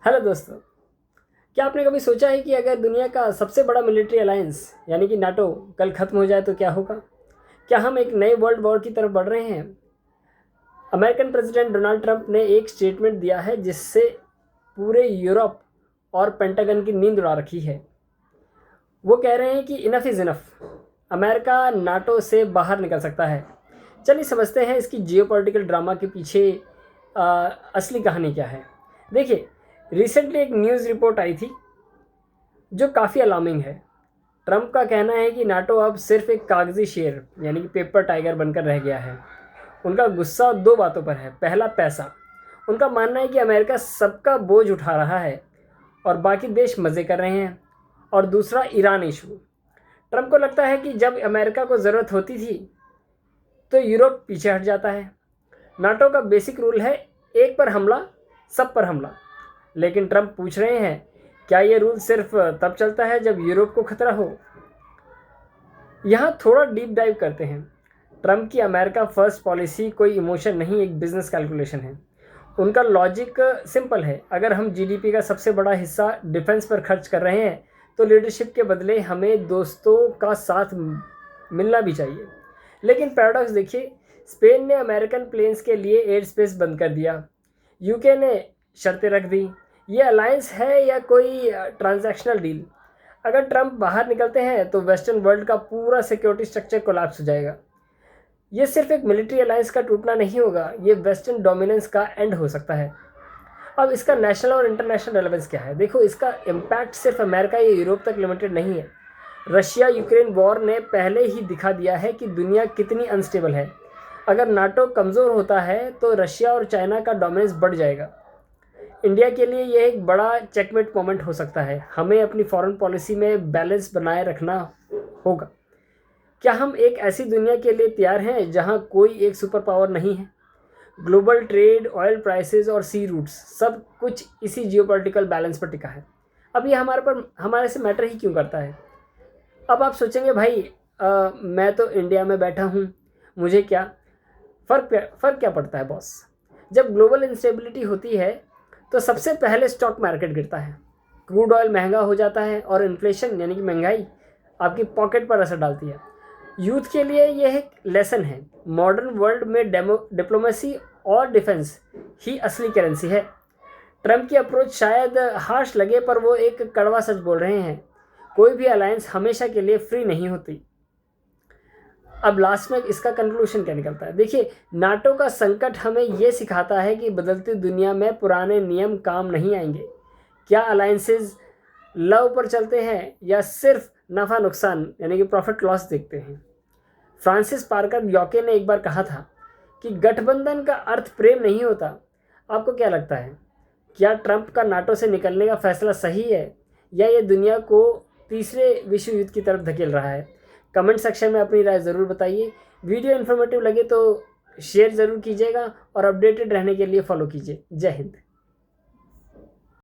Hello दोस्तों, क्या आपने कभी सोचा है कि अगर दुनिया का सबसे बड़ा मिलिट्री अलायंस यानी कि नाटो कल ख़त्म हो जाए तो क्या होगा? क्या हम एक नए वर्ल्ड वॉर की तरफ बढ़ रहे हैं? अमेरिकन प्रेसिडेंट डोनाल्ड ट्रंप ने एक स्टेटमेंट दिया है जिससे पूरे यूरोप और पेंटागन की नींद उड़ा रखी है। वो कह रहे हैं कि enough is enough, America NATO से बाहर निकल सकता है। चलिए समझते हैं इसकी जियोपॉलिटिकल ड्रामा के पीछे असली कहानी क्या है। देखिए, रिसेंटली एक न्यूज़ रिपोर्ट आई थी जो काफ़ी अलार्मिंग है। ट्रंप का कहना है कि नाटो अब सिर्फ एक कागजी शेर यानी कि पेपर टाइगर बनकर रह गया है। उनका गुस्सा दो बातों पर है। पहला, पैसा। उनका मानना है कि अमेरिका सबका बोझ उठा रहा है और बाकी देश मज़े कर रहे हैं। और दूसरा, ईरान इशू। ट्रंप को लगता है कि जब अमेरिका को ज़रूरत होती थी तो यूरोप पीछे हट जाता है। नाटो का बेसिक रूल है एक पर हमला, सब पर हमला। लेकिन ट्रंप पूछ रहे हैं, क्या ये रूल सिर्फ तब चलता है जब यूरोप को खतरा हो? यहाँ थोड़ा डीप डाइव करते हैं। ट्रंप की अमेरिका फर्स्ट पॉलिसी कोई इमोशन नहीं, एक बिजनेस कैलकुलेशन है। उनका लॉजिक सिंपल है, अगर हम जीडीपी का सबसे बड़ा हिस्सा डिफेंस पर खर्च कर रहे हैं तो लीडरशिप के बदले हमें दोस्तों का साथ मिलना भी चाहिए। लेकिन पैराडॉक्स देखिए, स्पेन ने अमेरिकन प्लेन्स के लिए एयर स्पेस बंद कर दिया, यूके ने शर्तें रख दी। ये अलायंस है या कोई ट्रांजैक्शनल डील? अगर ट्रंप बाहर निकलते हैं तो वेस्टर्न वर्ल्ड का पूरा सिक्योरिटी स्ट्रक्चर कोलैप्स हो जाएगा। ये सिर्फ एक मिलिट्री अलायंस का टूटना नहीं होगा, ये वेस्टर्न डोमिनेंस का एंड हो सकता है। अब इसका नेशनल और इंटरनेशनल रेलेवेंस क्या है? देखो, इसका इम्पैक्ट सिर्फ अमेरिका या यूरोप तक लिमिटेड नहीं है। रशिया यूक्रेन वॉर ने पहले ही दिखा दिया है कि दुनिया कितनी अनस्टेबल है। अगर नाटो कमज़ोर होता है तो रशिया और चाइना का डोमिनेंस बढ़ जाएगा। इंडिया के लिए यह एक बड़ा चेकमेट मोमेंट हो सकता है। हमें अपनी फॉरेन पॉलिसी में बैलेंस बनाए रखना होगा। क्या हम एक ऐसी दुनिया के लिए तैयार हैं जहां कोई एक सुपर पावर नहीं है? ग्लोबल ट्रेड, ऑयल प्राइसेस और सी रूट्स, सब कुछ इसी जियोपॉलिटिकल बैलेंस पर टिका है। अब ये हमारे से मैटर ही क्यों करता है? अब आप सोचेंगे, भाई मैं तो इंडिया में बैठा हूँ, मुझे क्या फ़र्क क्या पड़ता है बॉस? जब ग्लोबल इंस्टेबिलिटी होती है तो सबसे पहले स्टॉक मार्केट गिरता है, क्रूड ऑयल महंगा हो जाता है और इन्फ्लेशन यानी कि महंगाई आपकी पॉकेट पर असर डालती है। यूथ के लिए यह एक लेसन है, मॉडर्न वर्ल्ड में डिप्लोमेसी और डिफेंस ही असली करेंसी है। ट्रंप की अप्रोच शायद हार्श लगे पर वो एक कड़वा सच बोल रहे हैं। कोई भी अलायंस हमेशा के लिए फ्री नहीं होती। अब लास्ट में इसका कंक्लूजन क्या निकलता है? देखिए, नाटो का संकट हमें यह सिखाता है कि बदलती दुनिया में पुराने नियम काम नहीं आएंगे। क्या अलायंसेज लव पर चलते हैं या सिर्फ नफ़ा नुकसान यानी कि प्रॉफिट लॉस देखते हैं? फ्रांसिस पार्कर यॉके ने एक बार कहा था कि गठबंधन का अर्थ प्रेम नहीं होता। आपको क्या लगता है, क्या ट्रंप का नाटो से निकलने का फैसला सही है या ये दुनिया को तीसरे विश्व युद्ध की तरफ धकेल रहा है? कमेंट सेक्शन में अपनी राय ज़रूर बताइए। वीडियो इन्फॉर्मेटिव लगे तो शेयर ज़रूर कीजिएगा और अपडेटेड रहने के लिए फॉलो कीजिए। जय हिंद।